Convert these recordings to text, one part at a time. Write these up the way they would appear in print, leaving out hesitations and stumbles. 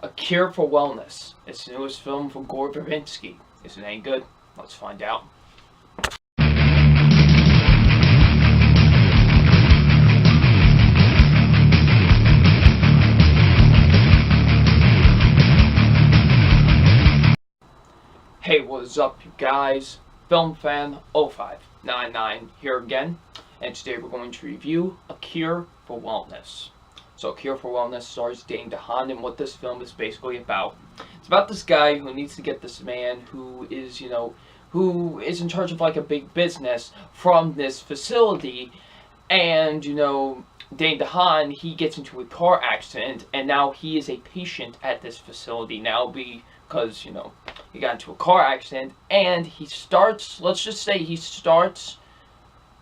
A Cure for Wellness. It's the newest film from Gore Verbinski. Is it any good? Let's find out. Hey, what is up, you guys? Film Fan 0599 here again, and today we're going to review A Cure for Wellness. So, A Cure for Wellness stars Dane DeHaan, and what this film is basically about. It's about this guy who needs to get this man who is, who is in charge of like a big business from this facility, and, Dane DeHaan, he gets into a car accident, and now he is a patient at this facility now because, he got into a car accident, and he starts, let's just say he starts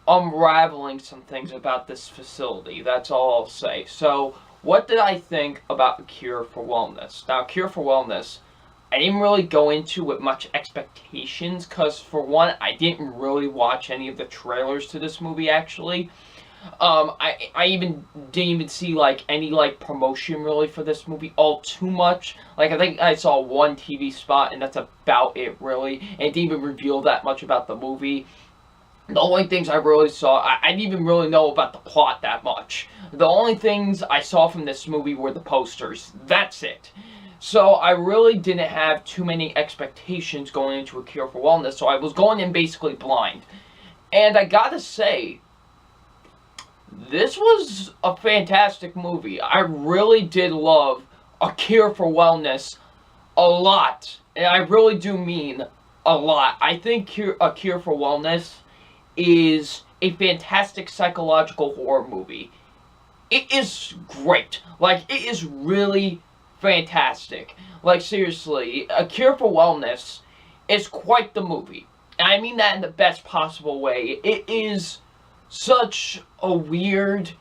unraveling some things about this facility. That's all I'll say. So, what did I think about A Cure for Wellness? Now, A Cure for Wellness, I didn't really go into with much expectations, because for one, I didn't really watch any of the trailers to this movie, actually. I even didn't even see any promotion really for this movie all too much. I think I saw one TV spot, and that's about it really. And it didn't even reveal that much about the movie. The only things I really saw, I didn't even really know about the plot that much. The only things I saw from this movie were the posters. That's it. So I really didn't have too many expectations going into A Cure for Wellness, so I was going in basically blind. And I gotta say, this was a fantastic movie. I really did love A Cure for Wellness a lot. And I really do mean a lot. I think A Cure for Wellness is a fantastic psychological horror movie. It is great. It is really fantastic. Seriously, A Cure for Wellness is quite the movie. And I mean that in the best possible way. It is such a weird,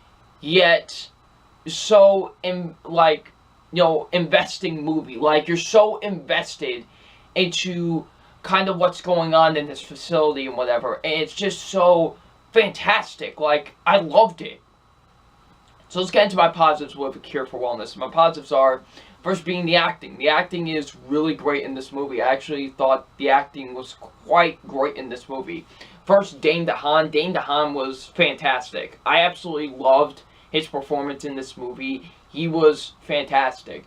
yet so investing movie. You're so invested into kind of what's going on in this facility and whatever, and it's just so fantastic. I loved it. So let's get into my positives with A Cure for Wellness. My positives are, first being the acting. The acting is really great in this movie. I actually thought the acting was quite great in this movie. First, Dane DeHaan. Dane DeHaan was fantastic. I absolutely loved his performance in this movie. He was fantastic.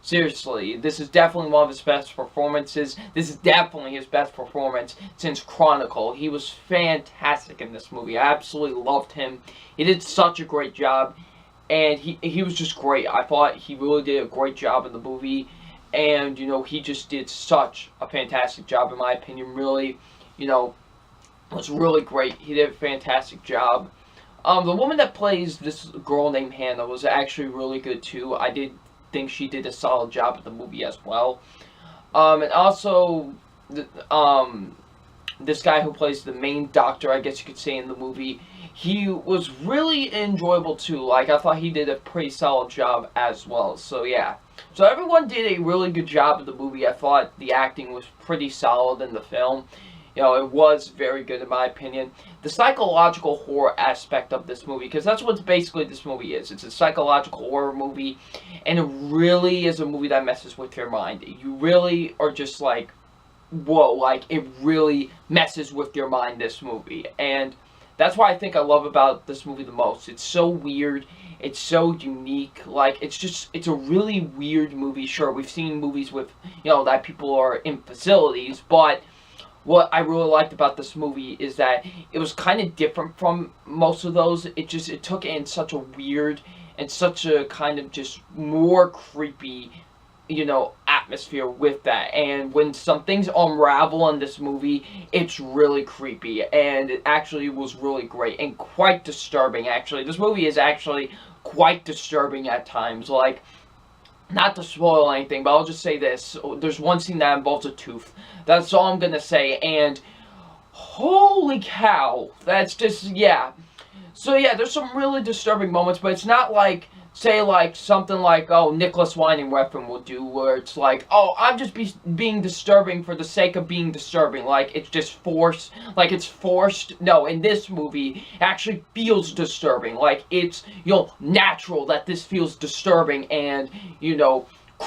Seriously, this is definitely one of his best performances. This is definitely his best performance since Chronicle. He was fantastic in this movie. I absolutely loved him. He did such a great job, and he was just great. I thought he really did a great job in the movie, and, he just did such a fantastic job, in my opinion. Really, was really great. He did a fantastic job. The woman that plays this girl named Hannah was actually really good too. I did think she did a solid job at the movie as well. And also, this guy who plays the main doctor, I guess you could say, in the movie, he was really enjoyable too. I thought he did a pretty solid job as well. So yeah. So everyone did a really good job of the movie. I thought the acting was pretty solid in the film. It was very good in my opinion. The psychological horror aspect of this movie, because that's what basically this movie is. It's a psychological horror movie, and it really is a movie that messes with your mind. You really are just whoa, it really messes with your mind, this movie. And that's why I think I love about this movie the most. It's so weird. It's so unique. It's a really weird movie. Sure, we've seen movies with, that people are in facilities, but what I really liked about this movie is that it was kind of different from most of those. It took it in such a weird and such a kind of just more creepy, atmosphere with that. And when some things unravel in this movie, it's really creepy, and it actually was really great and quite disturbing, actually. This movie is actually quite disturbing at times. Not to spoil anything, but I'll just say this. There's one scene that involves a tooth. That's all I'm gonna say, and holy cow, that's just, yeah. So yeah, there's some really disturbing moments, but it's not say something Nicholas Winding Refn will do, where it's I'm just being disturbing for the sake of being disturbing, it's just forced, it's forced. No, in this movie, it actually feels disturbing, it's, natural that this feels disturbing and,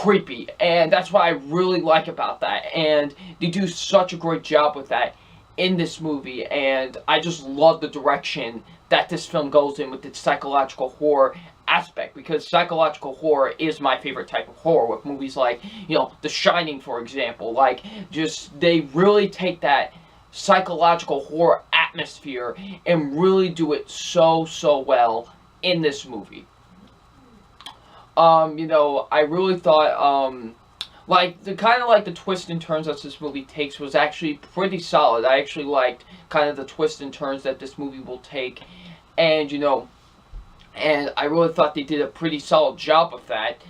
creepy, and that's what I really like about that, and they do such a great job with that in this movie, and I just love the direction that this film goes in with its psychological horror aspect, because psychological horror is my favorite type of horror, with movies like, The Shining, for example. Like, just, they really take that psychological horror atmosphere and really do it so well in this movie. I really thought, like, the twist and turns that this movie takes was actually pretty solid. I actually liked kind of the twist and turns that this movie will take, and, and I really thought they did a pretty solid job of that.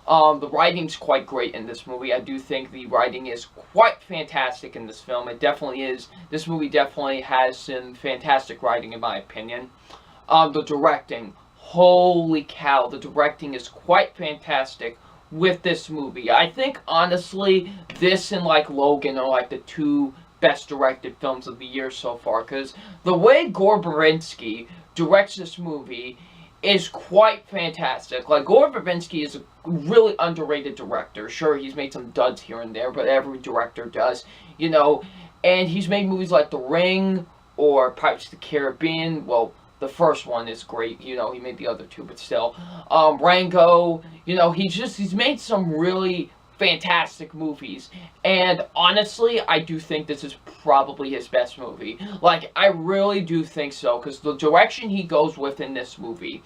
The writing's quite great in this movie. I do think the writing is quite fantastic in this film. It definitely is. This movie definitely has some fantastic writing, in my opinion. The directing. Holy cow, the directing is quite fantastic with this movie. I think, honestly, this and, like, Logan are, like, the two best directed films of the year so far, because the way Gore Verbinski directs this movie is quite fantastic. Like, Gore Verbinski is a really underrated director. Sure, he's made some duds here and there, but every director does, and he's made movies like The Ring or Pirates of the Caribbean. Well, the first one is great, he made the other two, but still. Rango, he's made some really fantastic movies, and honestly, I do think this is probably his best movie. Like, I really do think so, because the direction he goes with in this movie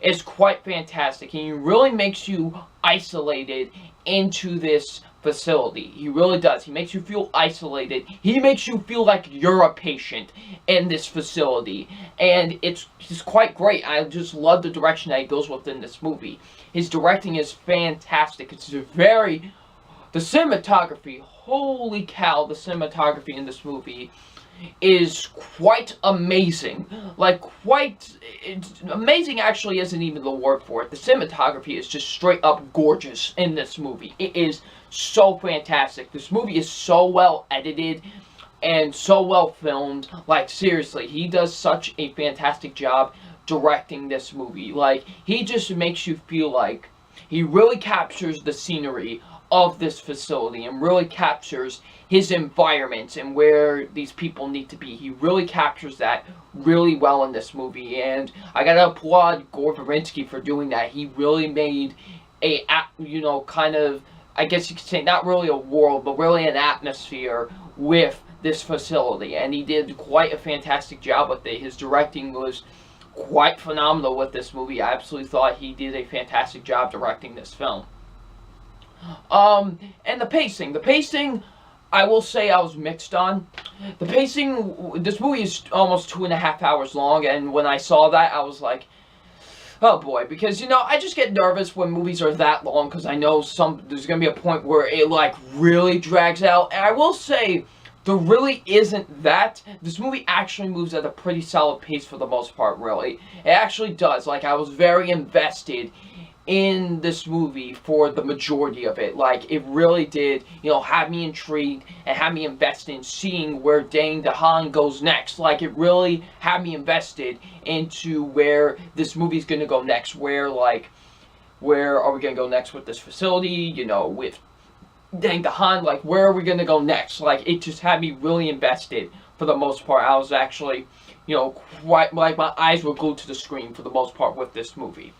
is quite fantastic, and he really makes you isolated into this facility. He really does. He makes you feel isolated. He makes you feel like you're a patient in this facility, and it's just quite great. I just love the direction that he goes with in this movie. His directing is fantastic. It's the cinematography, holy cow, the cinematography in this movie is quite amazing. Like, it's amazing actually isn't even the word for it. The cinematography is just straight up gorgeous in this movie. It is so fantastic. This movie is so well edited and so well filmed. Like, seriously, he does such a fantastic job directing this movie. Like, he just makes you feel like he really captures the scenery of this facility and really captures his environment and where these people need to be. He really captures that really well in this movie, and I gotta applaud Gore Verbinski for doing that. He really made kind of, I guess you could say, not really a world, but really an atmosphere with this facility, and he did quite a fantastic job with it. His directing was quite phenomenal with this movie. I absolutely thought he did a fantastic job directing this film. And the pacing, I will say I was mixed on. The pacing, this movie is almost 2.5 hours long, and when I saw that, I was like, oh boy, because, I just get nervous when movies are that long, because I know there's gonna be a point where it, like, really drags out, and I will say, there really isn't that. This movie actually moves at a pretty solid pace for the most part, really. It actually does. Like, I was very invested in this movie for the majority of it. Like, it really did, have me intrigued and have me invested in seeing where Dane DeHaan goes next. Like, it really had me invested into where this movie's gonna go next. Where are we gonna go next with this facility, with Dane DeHaan? Like, where are we gonna go next? Like, it just had me really invested for the most part. I was actually, quite, like, my eyes were glued to the screen for the most part with this movie.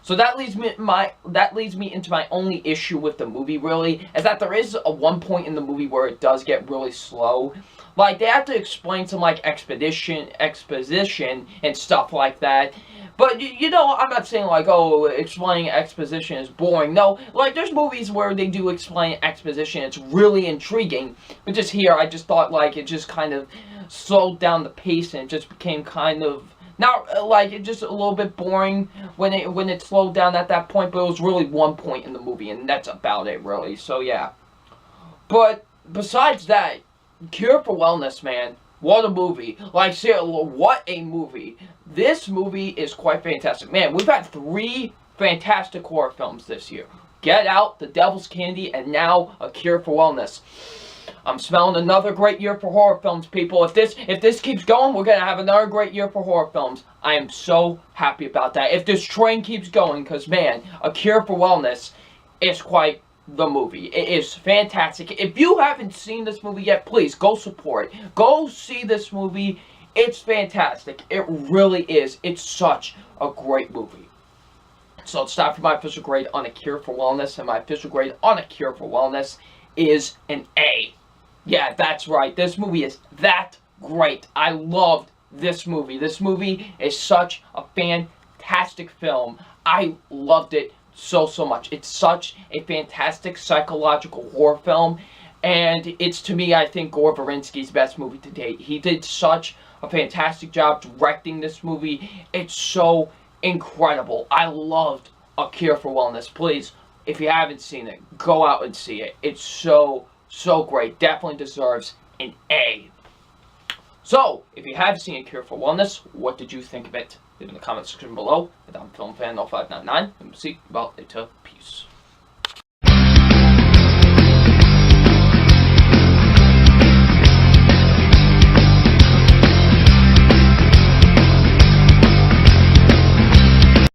So that leads me into my only issue with the movie, really, is that there is one point in the movie where it does get really slow. Like, they have to explain some, like, exposition and stuff like that. But, I'm not saying, like, oh, explaining exposition is boring. No, like, there's movies where they do explain exposition. It's really intriguing. But just here, I just thought, like, it just kind of slowed down the pace and it just became kind of, not, like, it just a little bit boring when it slowed down at that point. But it was really one point in the movie, and that's about it, really. So, yeah. But, besides that, Cure for Wellness, man. What a movie. Like, seriously, what a movie. This movie is quite fantastic. Man, we've had 3 fantastic horror films this year. Get Out, The Devil's Candy, and now A Cure for Wellness. I'm smelling another great year for horror films, people. If this keeps going, we're gonna have another great year for horror films. I am so happy about that. If this train keeps going, because, man, A Cure for Wellness is quite the movie. It is fantastic. If you haven't seen this movie yet, please go support it. Go see this movie. It's fantastic. It really is. It's such a great movie. So it's time for my official grade on A Cure for Wellness, and my official grade on A Cure for Wellness is an A. Yeah, that's right. This movie is that great. I loved this movie. This movie is such a fantastic film. I loved it so much. It's such a fantastic psychological horror film, and it's, to me, I think Gore Verbinski's best movie to date. He did such a fantastic job directing this movie. It's so incredible. I loved A Cure for Wellness. Please, if you haven't seen it, go out and see it. It's so great. Definitely deserves an A. So, if you have seen A Cure for Wellness, what did you think of it? Leave in the comment section below. And I'm FilmFan0599, and we'll see you about later. Peace.